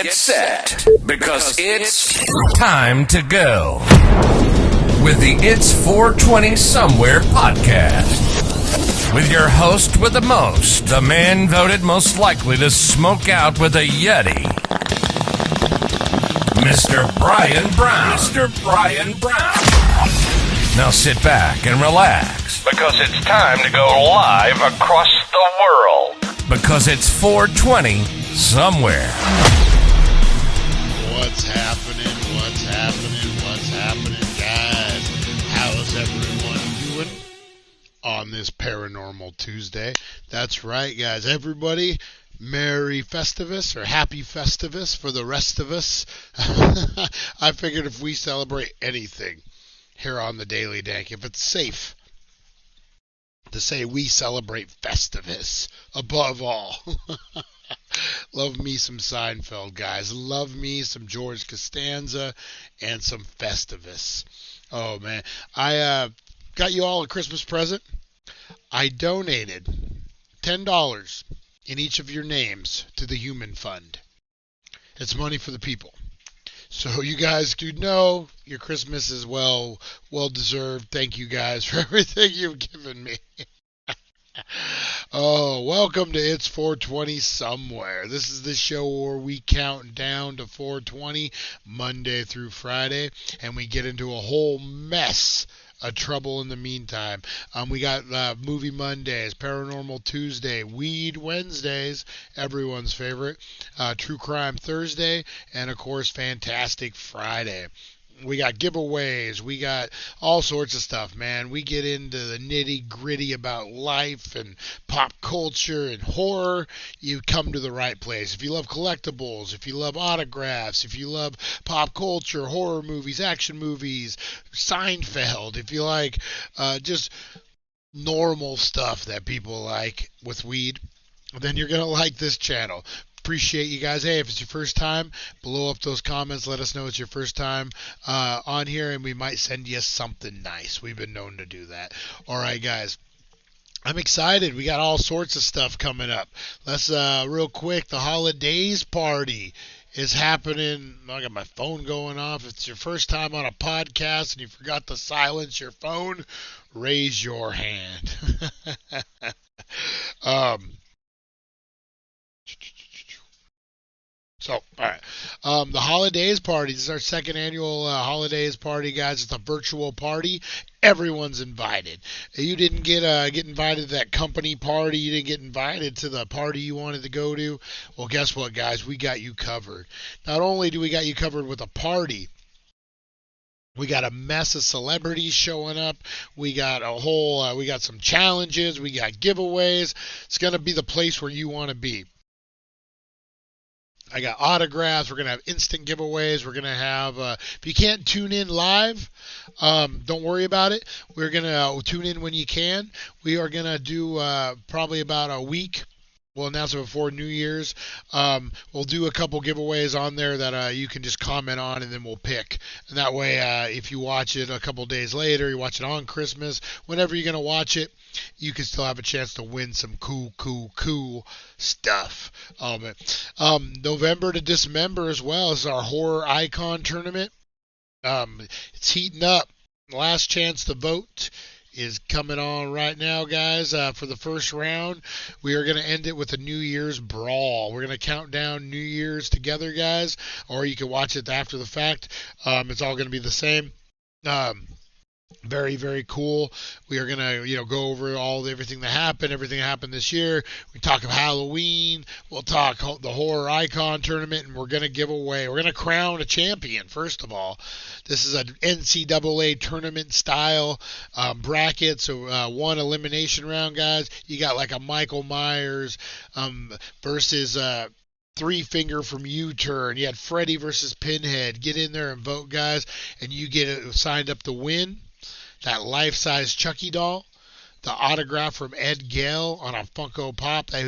get set, because it's time to go with the It's 420 Somewhere podcast. With your host with the most, the man voted most likely to smoke out with a Yeti, Mr. Brian Brown. Mr. Brian Brown. Now sit back and relax, because it's time to go live across the world. Because it's 420 Somewhere. What's happening, guys? How's everyone doing on this Paranormal Tuesday? That's right, guys. Everybody, Merry Festivus, or Happy Festivus for the rest of us. I figured if we celebrate anything here on the Daily Dank, if it's safe to say we celebrate Festivus above all. Love me some Seinfeld, guys. Love me some George Costanza and some Festivus. Oh, man. I got you all a Christmas present. I donated $10 in each of your names to the Human Fund. It's money for the people. So you guys do know your Christmas is well deserved. Thank you guys for everything you've given me. Oh, welcome to It's 420 Somewhere. This is the show where we count down to 420 Monday through Friday, and we get into a whole mess of trouble in the meantime. We got Movie Mondays, Paranormal Tuesday, Weed Wednesdays, everyone's favorite, True Crime Thursday, and of course Fantastic Friday. We got giveaways. We got all sorts of stuff, man. We get into the nitty-gritty about life and pop culture and horror. You come to the right place. If you love collectibles, if you love autographs, if you love pop culture, horror movies, action movies, Seinfeld, if you like just normal stuff that people like with weed, then you're going to like this channel. Appreciate you guys. Hey, if it's your first time, blow up those comments. Let us know it's your first time on here, and we might send you something nice. We've been known to do that. All right, guys. I'm excited. We got all sorts of stuff coming up. Let's, real quick, the holidays party is happening. I got my phone going off. If it's your first time on a podcast and you forgot to silence your phone, raise your hand. So, all right. The holidays party. This is our second annual holidays party, guys. It's a virtual party. Everyone's invited. You didn't get invited to that company party. You didn't get invited to the party you wanted to go to. Well, guess what, guys? We got you covered. Not only do we got you covered with a party, we got a mess of celebrities showing up. We got we got some challenges. We got giveaways. It's going to be the place where you want to be. I got autographs. We're going to have instant giveaways. We're going to have, if you can't tune in live, don't worry about it. We're going to tune in when you can. We are going to do probably about a week. We'll announce it before New Year's. We'll do a couple giveaways on there that you can just comment on, and then we'll pick. And that way, if you watch it a couple days later, you watch it on Christmas, whenever you're going to watch it, you can still have a chance to win some cool stuff. November to Dismember as well is our horror icon tournament. It's heating up. Last chance to vote is coming on right now, guys. For the first round, we are going to end it with a New Year's brawl. We're going to count down New Year's together, guys, or you can watch it after the fact. It's all going to be the same. Very, very cool. We are going to, go over everything that happened this year. We talk of Halloween. We'll talk the horror icon tournament, and we're going to crown a champion, first of all. This is an NCAA tournament style bracket, so one elimination round, guys. You got like a Michael Myers versus Three Finger from U-Turn. You had Freddy versus Pinhead. Get in there and vote, guys, and you get signed up to win that life-size Chucky doll, the autograph from Ed Gale on a Funko Pop that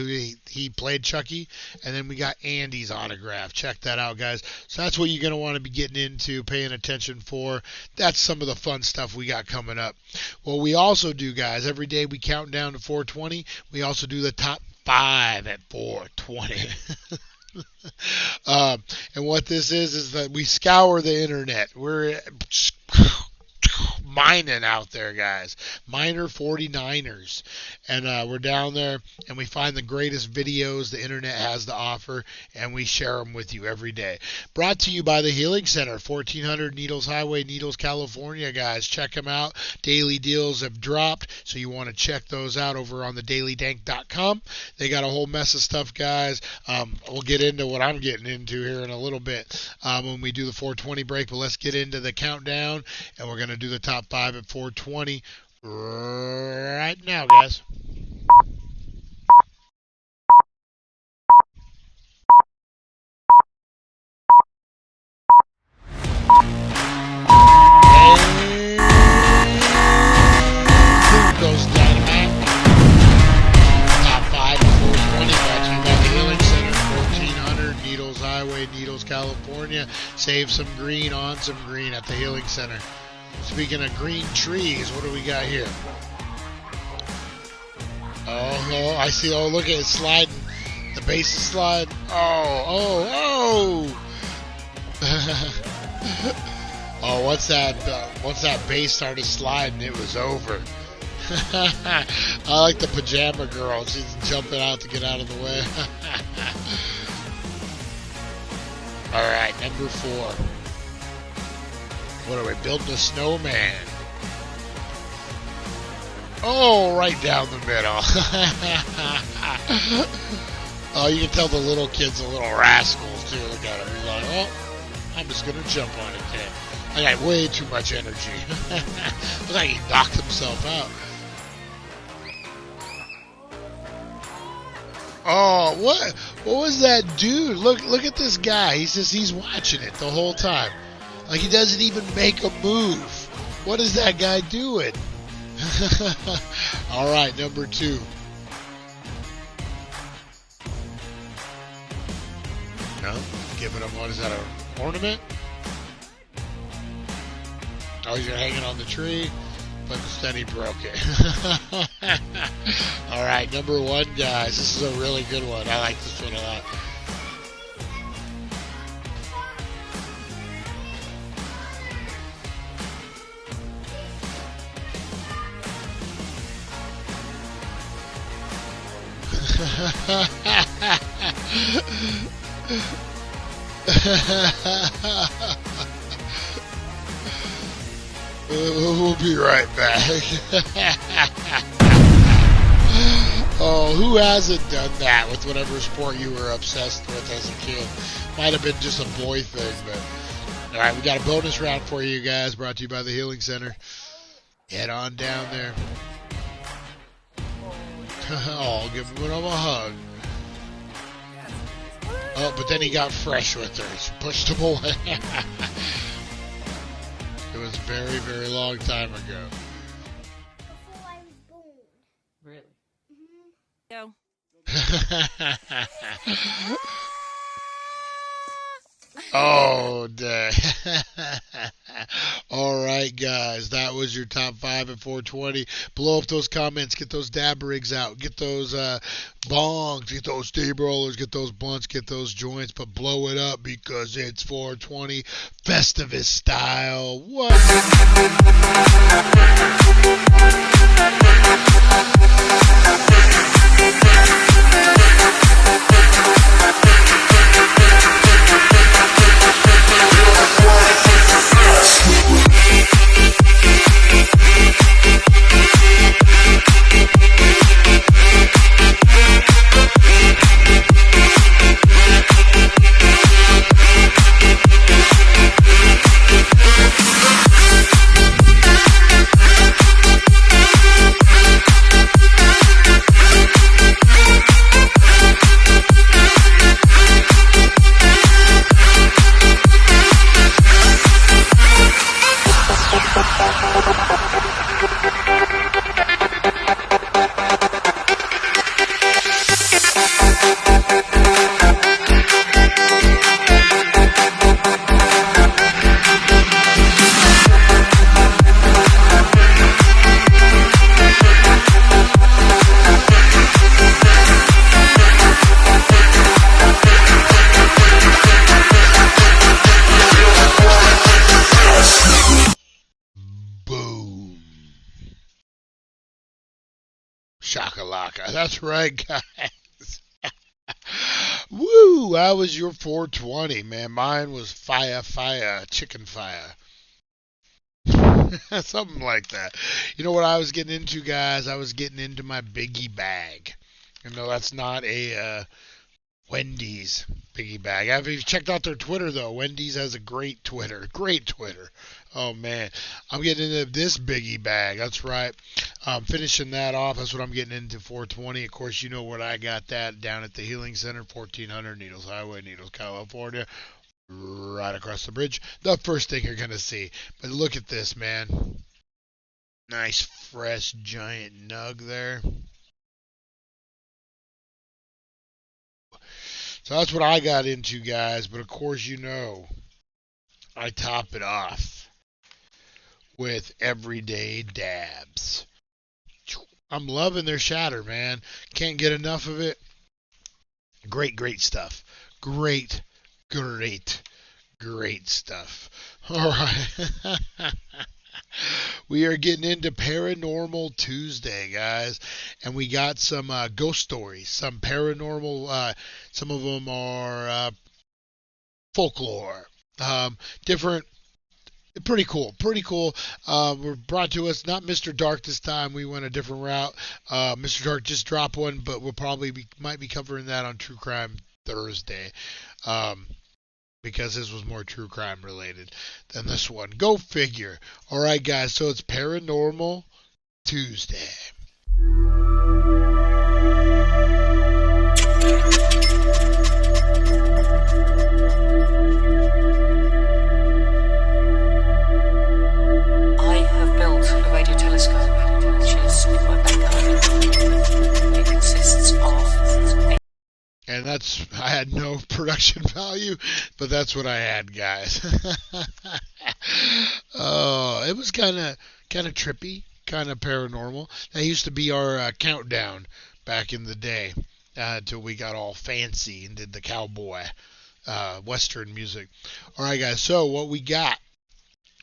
he played Chucky, and then we got Andy's autograph. Check that out, guys. So that's what you're going to want to be getting into, paying attention for. That's some of the fun stuff we got coming up. Well, we also do, guys, every day we count down to 420. We also do the top 5 at 420. And what this is that we scour the internet. We're mining out there, guys. Miner 49ers. And we're down there, and we find the greatest videos the internet has to offer, and we share them with you every day. Brought to you by the Healing Center, 1400 Needles Highway, Needles, California, guys. Check them out. Daily deals have dropped, so you want to check those out over on the dailydank.com. They got a whole mess of stuff, guys. We'll get into what I'm getting into here in a little bit when we do the 420 break, but let's get into the countdown, and we're going to do the top 5 at 420 right now, guys. Goes Dynamite. Top 5 at 420 brought to you by the Healing Center, 1400 Needles Highway, Needles, California. Save some green on some green at the Healing Center. Speaking of green trees, what do we got here? Oh, I see. Oh, look at it sliding. The base is sliding. Oh. Oh, once that base started sliding, it was over. I like the pajama girl. She's jumping out to get out of the way. All right, number 4. What are we building? A snowman. Oh, right down the middle. Oh, you can tell the little kid's a little rascals too. Look at him. He's like, oh, I'm just gonna jump on it today. I got way too much energy. Looks like he knocked himself out. Oh, what was that dude? Look at this guy. He's watching it the whole time. Like he doesn't even make a move. What is that guy doing? All right, number 2. No, giving him, what is that, an ornament? Oh, he's hanging on the tree, but instead he broke it. All right, number 1, guys. This is a really good one. I like this one a lot. We'll be right back. Oh, who hasn't done that with whatever sport you were obsessed with as a kid? Might have been just a boy thing, but all right, we got a bonus round for you guys, brought to you by the Healing Center. Head on down there. Oh, give him a hug. Oh, but then he got fresh with her. She pushed him away. It was a very, very long time ago. Before I was born. Really? Mm-hmm. Go. Oh, dang. All right, guys. That was your top 5 at 420. Blow up those comments. Get those dab rigs out. Get those bongs. Get those steamrollers. Get those blunts. Get those joints. But blow it up because it's 420 Festivus style. What? Shakalaka. That's right, guys. Woo! That was your 420, man. Mine was fire, chicken fire. Something like that. You know what I was getting into, guys? I was getting into my biggie bag. That's not a Wendy's biggie bag. Have you checked out their Twitter, though? Wendy's has a great Twitter. Great Twitter. Oh, man. I'm getting into this biggie bag. That's right. Finishing that off. That's what I'm getting into 420. Of course, you know what I got that down at the Healing Center, 1400 Needles Highway, Needles, California. Right across the bridge. The first thing you're going to see. But look at this, man. Nice, fresh, giant nug there. So that's what I got into, guys. But of course, I top it off with everyday dabs. I'm loving their shatter, man. Can't get enough of it. Great stuff. Great stuff. All right. We are getting into Paranormal Tuesday, guys, and we got some ghost stories, some paranormal, some of them are folklore, different, pretty cool. We're brought to us, not Mr. Dark this time, we went a different route. Mr. Dark just dropped one, but we'll might be covering that on True Crime Thursday. Because this was more true crime related than this one. Go figure. All right, guys, so it's Paranormal Tuesday. I have built a radio telescope, which is in my back garden. It consists of And I had no production value, but that's what I had, guys. Oh, it was kind of trippy, kind of paranormal. That used to be our countdown back in the day, until we got all fancy and did the cowboy western music. All right, guys, so what we got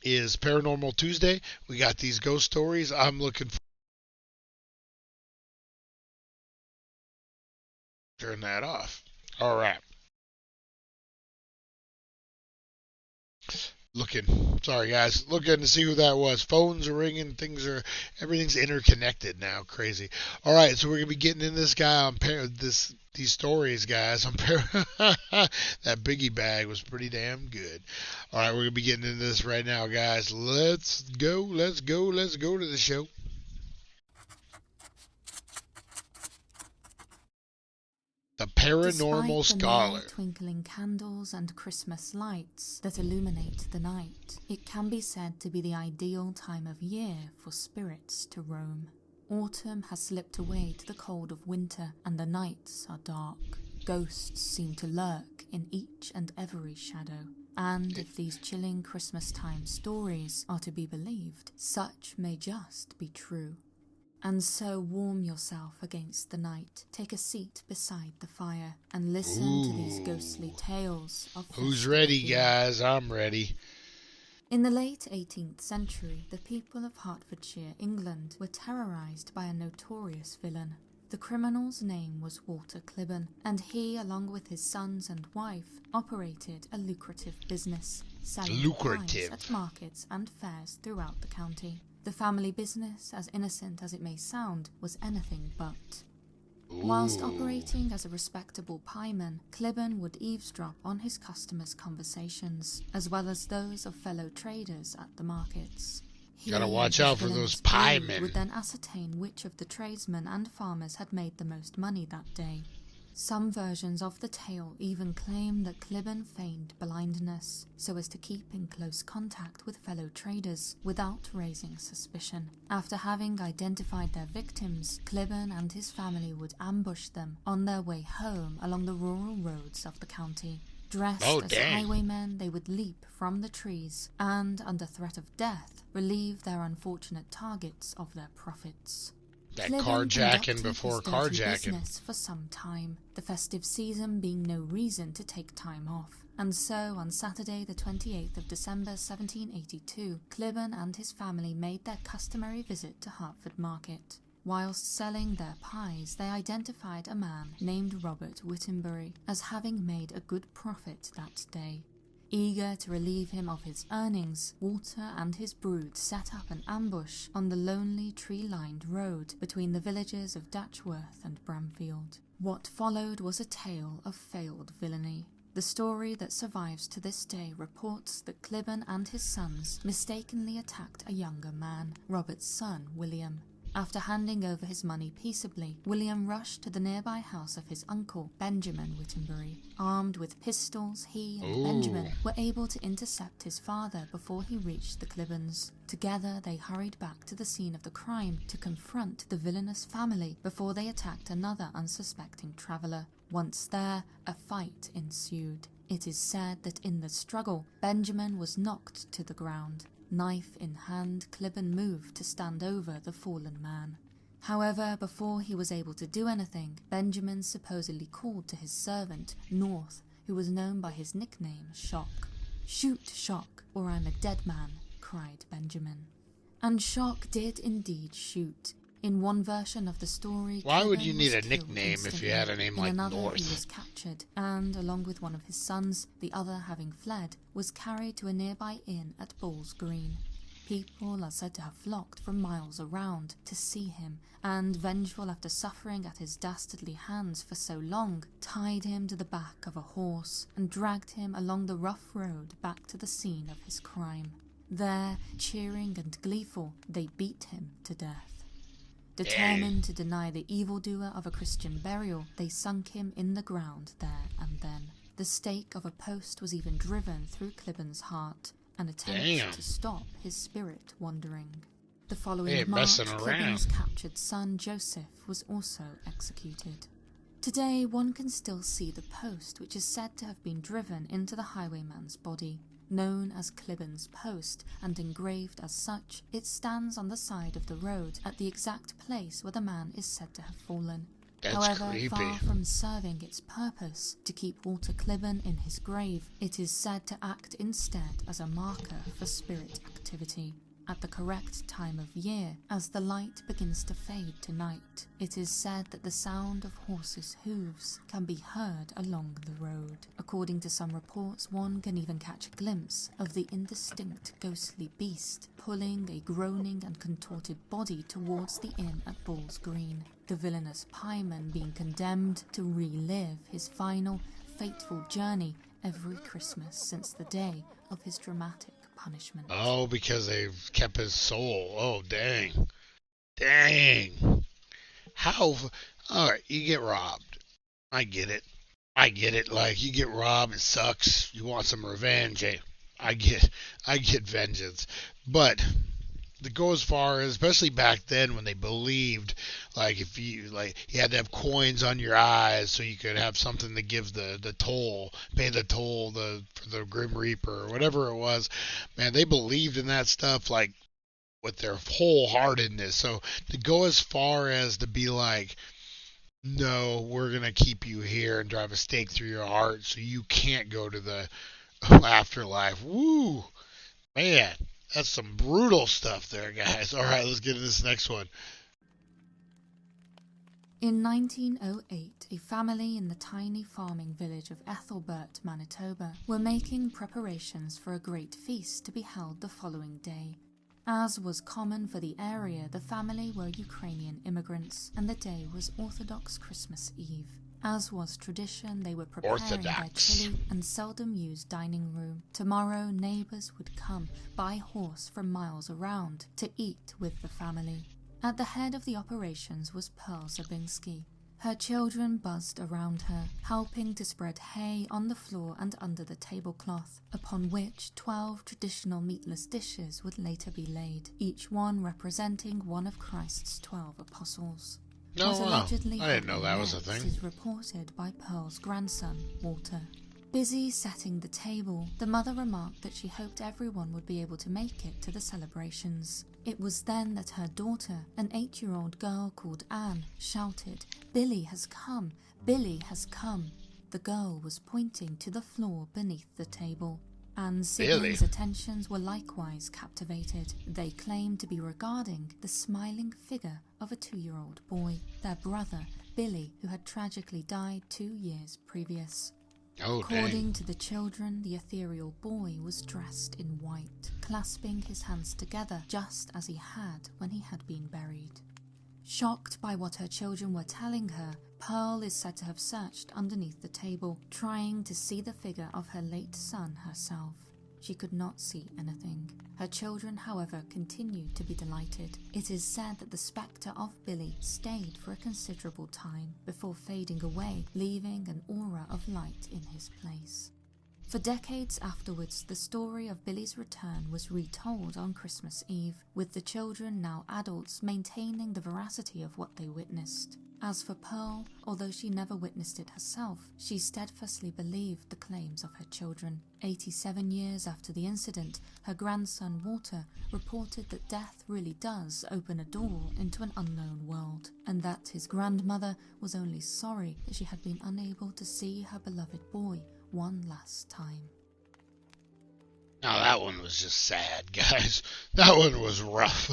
is Paranormal Tuesday. We got these ghost stories. I'm looking for turn that off. All right. Sorry guys, looking to see who that was. Phones are ringing, everything's interconnected now, crazy. All right, so we're gonna be getting in this guy on these stories, guys. That biggie bag was pretty damn good. All right, we're gonna be getting into this right now, guys. Let's go to the show. The Paranormal Scholar. Despite the twinkling candles and Christmas lights that illuminate the night, it can be said to be the ideal time of year for spirits to roam. Autumn has slipped away to the cold of winter, and the nights are dark. Ghosts seem to lurk in each and every shadow. And if these chilling Christmas time stories are to be believed, such may just be true. And so warm yourself against the night, take a seat beside the fire, and listen to these ghostly tales of Who's ready, guys? I'm ready. In the late 18th century, the people of Hertfordshire, England, were terrorised by a notorious villain. The criminal's name was Walter Clibborn, and he, along with his sons and wife, operated a lucrative business, selling pies at markets and fairs throughout the county. The family business, as innocent as it may sound, was anything but. Whilst operating as a respectable pieman, Clibborn would eavesdrop on his customers' conversations, as well as those of fellow traders at the markets. Gotta watch out for those piemen. Would then ascertain which of the tradesmen and farmers had made the most money that day. Some versions of the tale even claim that Clibborn feigned blindness so as to keep in close contact with fellow traders without raising suspicion. After having identified their victims, Clibborn and his family would ambush them on their way home along the rural roads of the county. Dressed as highwaymen, they would leap from the trees and, under threat of death, relieve their unfortunate targets of their profits. That carjacking before carjacking. For some time, the festive season being no reason to take time off. And so, on Saturday the 28th of December 1782, Clibborn and his family made their customary visit to Hertford Market. Whilst selling their pies, they identified a man named Robert Wittenbury as having made a good profit that day. Eager to relieve him of his earnings, Walter and his brood set up an ambush on the lonely tree-lined road between the villages of Datchworth and Bramfield. What followed was a tale of failed villainy. The story that survives to this day reports that Clibborn and his sons mistakenly attacked a younger man, Robert's son, William. After handing over his money peaceably, William rushed to the nearby house of his uncle, Benjamin Wittenbury. Armed with pistols, he and Benjamin were able to intercept his father before he reached the Clibborns. Together, they hurried back to the scene of the crime to confront the villainous family before they attacked another unsuspecting traveller. Once there, a fight ensued. It is said that in the struggle, Benjamin was knocked to the ground. Knife in hand, Clibborn moved to stand over the fallen man. However, before he was able to do anything, Benjamin supposedly called to his servant, North, who was known by his nickname, Shock. "Shoot, Shock, or I'm a dead man," cried Benjamin. And Shock did indeed shoot. In one version of the story, Why would Clibborn you need was a killed nickname if you instantly. had a name like In another, North? he was captured, and, along with one of his sons, the other having fled, was carried to a nearby inn at Bull's Green. People are said to have flocked from miles around to see him, and, vengeful after suffering at his dastardly hands for so long, tied him to the back of a horse and dragged him along the rough road back to the scene of his crime. There, cheering and gleeful, they beat him to death. Determined to deny the evildoer of a Christian burial, they sunk him in the ground there and then. The stake of a post was even driven through Clibborn's heart, an attempt to stop his spirit wandering. The following March, Clibborn's captured son Joseph was also executed. Today, one can still see the post, which is said to have been driven into the highwayman's body. Known as Clibborn's Post and engraved as such, it stands on the side of the road at the exact place where the man is said to have fallen. However, creepy. far from serving its purpose to keep Walter Clibborn in his grave, it is said to act instead as a marker for spirit activity. At the correct time of year, as the light begins to fade to night, it is said that the sound of horses' hooves can be heard along the road. According to some reports, one can even catch a glimpse of the indistinct ghostly beast pulling a groaning and contorted body towards the inn at Bull's Green, the villainous pieman being condemned to relive his final, fateful journey every Christmas since the day of his dramatic punishment. Oh, because they've kept his soul. Oh, dang. Dang. How? Alright, you get robbed. I get it. Like, you get robbed, it sucks. You want some revenge. Hey, I get vengeance. But to go as far as, especially back then when they believed, like, if you, like, you had to have coins on your eyes so you could have something to give the toll, pay the toll for the Grim Reaper or whatever it was. Man, they believed in that stuff, like, with their wholeheartedness. So to go as far as to be like, no, we're going to keep you here and drive a stake through your heart so you can't go to the afterlife. Woo! Man, that's some brutal stuff there, guys. All right, let's get to this next one. In 1908, a family in the tiny farming village of Ethelbert, Manitoba, were making preparations for a great feast to be held the following day. As was common for the area, the family were Ukrainian immigrants, and the day was Orthodox Christmas Eve. As was tradition, they were preparing their chilly and seldom used dining room. Tomorrow, neighbours would come by horse from miles around to eat with the family. At the head of the operations was Pearl Zabinski. Her children buzzed around her, helping to spread hay on the floor and under the tablecloth, upon which 12 traditional meatless dishes would later be laid, each one representing one of Christ's 12 apostles. Oh, wow. Allegedly I didn't know that was a thing. Is reported by Pearl's grandson, Walter. Busy setting the table, the mother remarked that she hoped everyone would be able to make it to the celebrations. It was then that her daughter, an 8-year-old girl called Anne, shouted, "Billy has come! Billy has come!" The girl was pointing to the floor beneath the table. and siblings' attentions were likewise captivated. They claimed to be regarding the smiling figure of a 2-year-old boy, their brother, Billy, who had tragically died 2 years previous. According to the children, the ethereal boy was dressed in white, clasping his hands together just as he had when he had been buried. Shocked by what her children were telling her, Pearl is said to have searched underneath the table, trying to see the figure of her late son herself. She could not see anything. Her children, however, continued to be delighted. It is said that the spectre of Billy stayed for a considerable time before fading away, leaving an aura of light in his place. For decades afterwards, the story of Billy's return was retold on Christmas Eve, with the children, now adults, maintaining the veracity of what they witnessed. As for Pearl, although she never witnessed it herself, she steadfastly believed the claims of her children. 87 years after the incident, her grandson Walter reported that death really does open a door into an unknown world, and that his grandmother was only sorry that she had been unable to see her beloved boy one last time. Now that one was just sad, guys. That one was rough.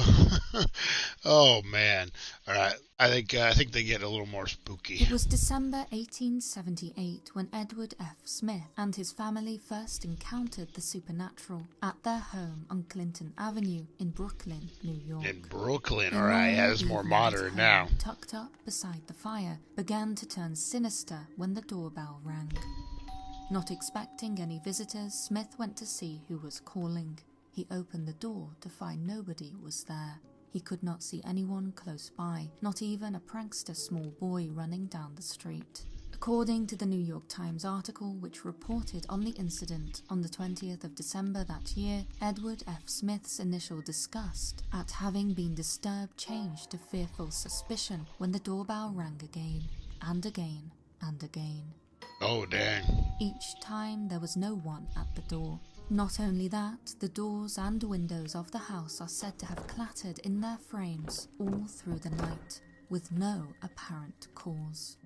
Oh man! All right, I think they get a little more spooky. It was December 1878 when Edward F. Smith and his family first encountered the supernatural at their home on Clinton Avenue in Brooklyn, New York. In Brooklyn, all right, yeah, it's more modern now. Tucked up beside the fire, began to turn sinister when the doorbell rang. Not expecting any visitors, Smith went to see who was calling. He opened the door to find nobody was there. He could not see anyone close by, not even a prankster small boy running down the street. According to the New York Times article, which reported on the incident on the 20th of December that year, Edward F. Smith's initial disgust at having been disturbed changed to fearful suspicion when the doorbell rang again, and again, and again. Oh, dang. Each time there was no one at the door. Not only that, the doors and windows of the house are said to have clattered in their frames all through the night, with no apparent cause.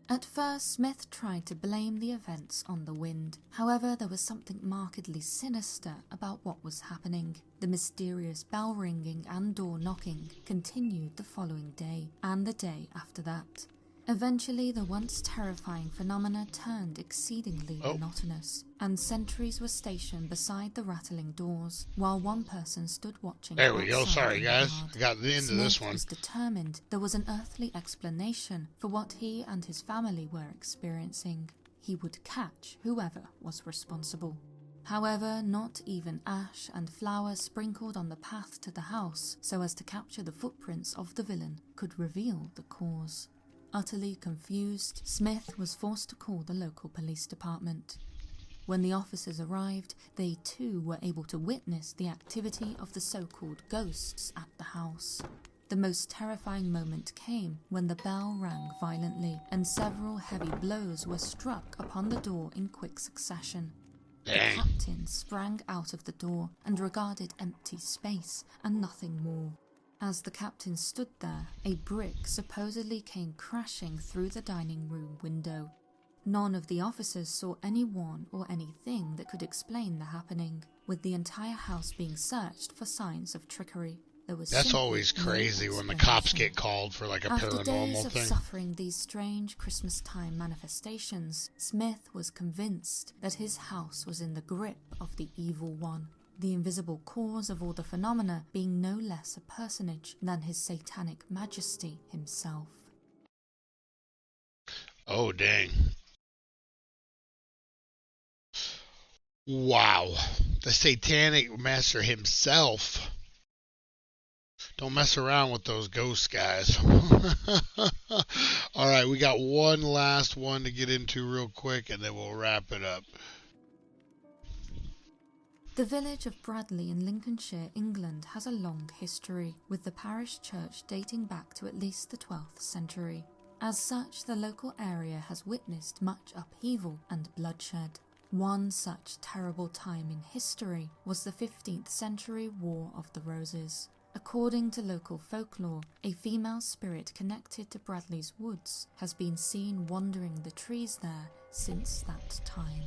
At first, Smith tried to blame the events on the wind. However, there was something markedly sinister about what was happening. The mysterious bell ringing and door knocking continued the following day, and the day after that. Eventually, the once terrifying phenomena turned exceedingly monotonous, and sentries were stationed beside the rattling doors, while one person stood watching. There we go. Sorry, guys. I got the end of this one. Smith was determined there was an earthly explanation for what he and his family were experiencing. He would catch whoever was responsible. However, not even ash and flowers sprinkled on the path to the house so as to capture the footprints of the villain could reveal the cause. Utterly confused, Smith was forced to call the local police department. When the officers arrived, they too were able to witness the activity of the so-called ghosts at the house. The most terrifying moment came when the bell rang violently and several heavy blows were struck upon the door in quick succession. The captain sprang out of the door and regarded empty space and nothing more. As the captain stood there, a brick supposedly came crashing through the dining room window. None of the officers saw anyone or anything that could explain the happening, with the entire house being searched for signs of trickery. There was That's always crazy when the cops get called for like a After paranormal days of thing. suffering these strange Christmas-time manifestations, Smith was convinced that his house was in the grip of the evil one. The invisible cause of all the phenomena being no less a personage than his satanic majesty himself. Oh, dang. Wow. The satanic master himself. Don't mess around with those ghosts, guys. All right, we got one last one to get into real quick, and then we'll wrap it up. The village of Bradley in Lincolnshire, England has a long history, with the parish church dating back to at least the 12th century. As such, the local area has witnessed much upheaval and bloodshed. One such terrible time in history was the 15th century War of the Roses. According to local folklore, a female spirit connected to Bradley's woods has been seen wandering the trees there since that time.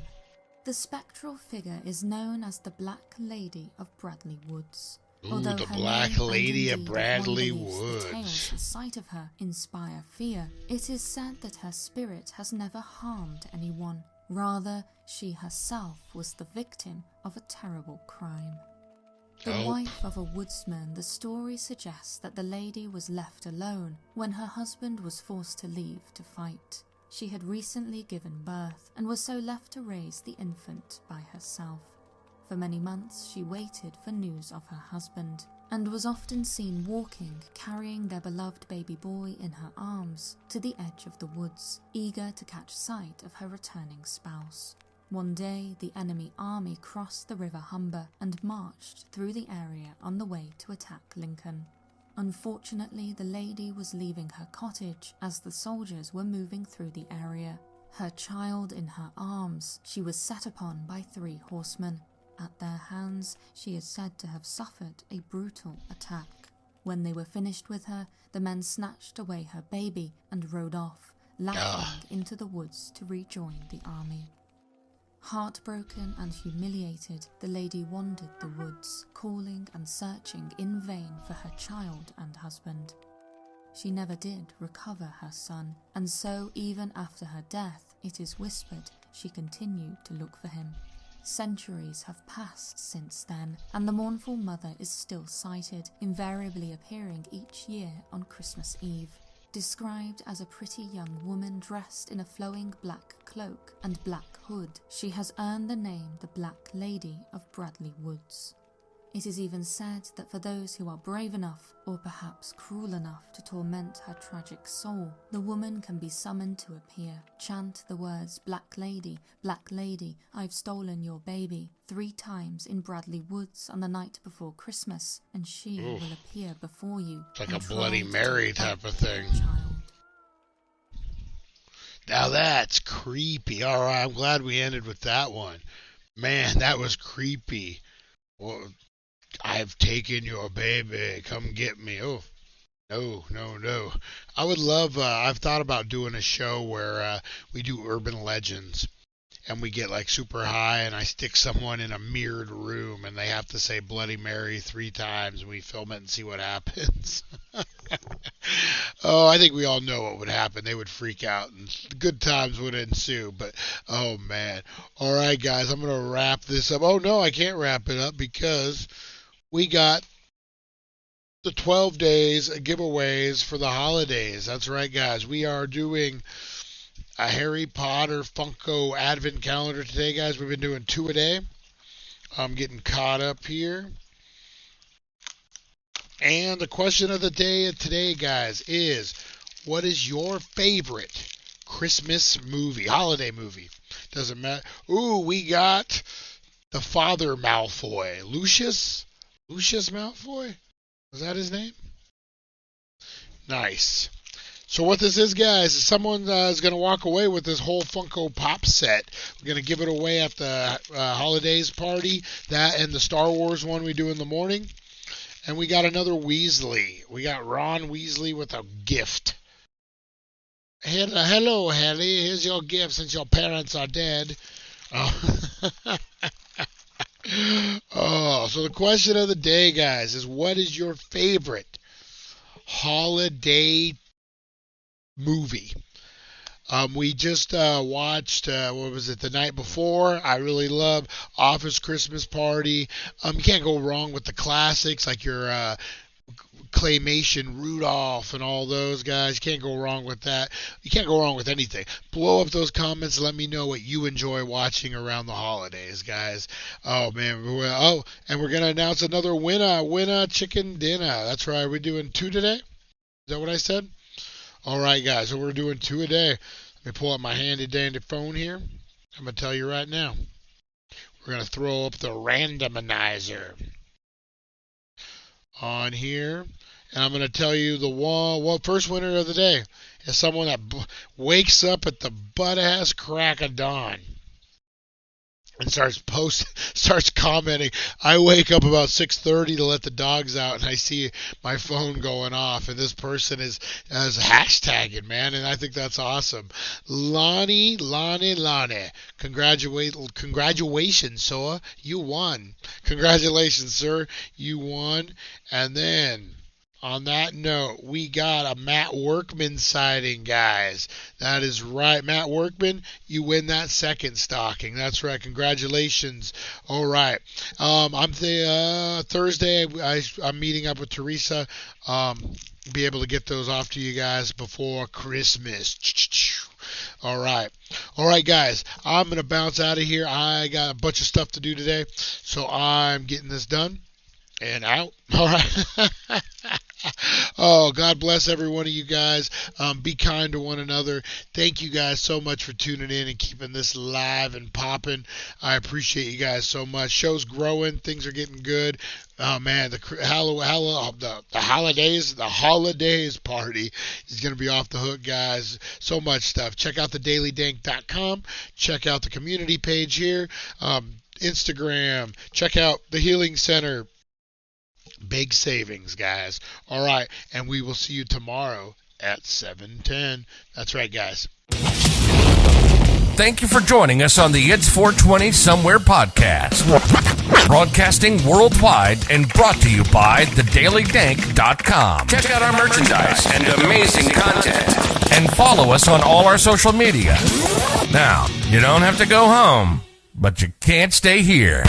The spectral figure is known as the Black Lady of Bradley Woods. Ooh, Although the her Black name Lady and of indeed Bradley one believes Woods. the tales the sight of her inspire fear, it is said that her spirit has never harmed anyone. Rather, she herself was the victim of a terrible crime. The wife of a woodsman, the story suggests that the lady was left alone when her husband was forced to leave to fight. She had recently given birth and was so left to raise the infant by herself. For many months she waited for news of her husband, and was often seen walking, carrying their beloved baby boy in her arms, to the edge of the woods, eager to catch sight of her returning spouse. One day, the enemy army crossed the River Humber and marched through the area on the way to attack Lincoln. Unfortunately, the lady was leaving her cottage as the soldiers were moving through the area. Her child in her arms, she was set upon by 3 horsemen. At their hands, she is said to have suffered a brutal attack. When they were finished with her, the men snatched away her baby and rode off, laughing into the woods to rejoin the army. Heartbroken and humiliated, the lady wandered the woods, calling and searching in vain for her child and husband. She never did recover her son, and so even after her death, it is whispered she continued to look for him. Centuries have passed since then, and the mournful mother is still sighted, invariably appearing each year on Christmas Eve. Described as a pretty young woman dressed in a flowing black cloak and black hood, she has earned the name the Black Lady of Bradley Woods. It is even said that for those who are brave enough, or perhaps cruel enough, to torment her tragic soul, the woman can be summoned to appear, chant the words Black Lady, I've stolen your baby, 3 times in Bradley Woods on the night before Christmas, and she will appear before you. It's like and a Bloody try to Mary take type back of thing. your child. Now that's creepy. All right, I'm glad we ended with that one. Man, that was creepy. Well, I've taken your baby. Come get me. Oh, no. I would love, I've thought about doing a show where we do urban legends. And we get like super high, and I stick someone in a mirrored room, and they have to say Bloody Mary 3 times, and we film it and see what happens. Oh, I think we all know what would happen. They would freak out, and good times would ensue. But, oh, man. All right, guys, I'm going to wrap this up. Oh, no, I can't wrap it up because we got the 12 days giveaways for the holidays. That's right, guys. We are doing a Harry Potter Funko Advent Calendar today, guys. We've been doing 2 a day. I'm getting caught up here. And the question of the day today, guys, is what is your favorite Christmas movie, holiday movie? Doesn't matter. Ooh, we got the Father Malfoy. Lucius Malfoy? Is that his name? Nice. So what this is, guys, is someone is going to walk away with this whole Funko Pop set. We're going to give it away at the holidays party, that and the Star Wars one we do in the morning. And we got another Weasley. We got Ron Weasley with a gift. Hello, Harry. Here's your gift since your parents are dead. Oh, so the question of the day, guys, is what is your favorite holiday movie? We just watched, what was it, the night before. I really love Office Christmas Party. You can't go wrong with the classics like your Claymation Rudolph and all those guys. You can't go wrong with that. You can't go wrong with anything. Blow up those comments and let me know what you enjoy watching around the holidays, guys. Oh, man. Oh, and we're going to announce another winner chicken dinner. That's right. We're doing 2 today. Is that what I said? All right, guys. So we're doing 2 a day. Let me pull up my handy-dandy phone here. I'm going to tell you right now. We're going to throw up the randomizer on here. And I'm going to tell you the first winner of the day is someone that wakes up at the butt-ass crack of dawn. and starts commenting. I wake up about 6:30 to let the dogs out, and I see my phone going off, and this person is hashtagging, man, and I think that's awesome. Lonnie, congratulations, sir, you won. Congratulations, sir, you won. And then, on that note, we got a Matt Workman sighting, guys. That is right. Matt Workman, you win that second stocking. That's right. Congratulations. All right. Thursday, I'm meeting up with Teresa. Be able to get those off to you guys before Christmas. All right, guys. I'm going to bounce out of here. I got a bunch of stuff to do today, so I'm getting this done and out. All right. Oh, God bless every one of you guys. Be kind to one another. Thank you guys so much for tuning in and keeping this live and popping. I appreciate you guys so much. Show's growing. Things are getting good. Oh, man, the holidays party is going to be off the hook, guys. So much stuff. Check out thedailydank.com. Check out the community page here. Instagram. Check out the Healing Center. Big savings, guys. All right, and we will see you tomorrow at 7:10. That's right, guys. Thank you for joining us on the It's 420 Somewhere podcast. Broadcasting worldwide and brought to you by thedailydank.com. Check out our merchandise and amazing content. And follow us on all our social media. Now, you don't have to go home, but you can't stay here.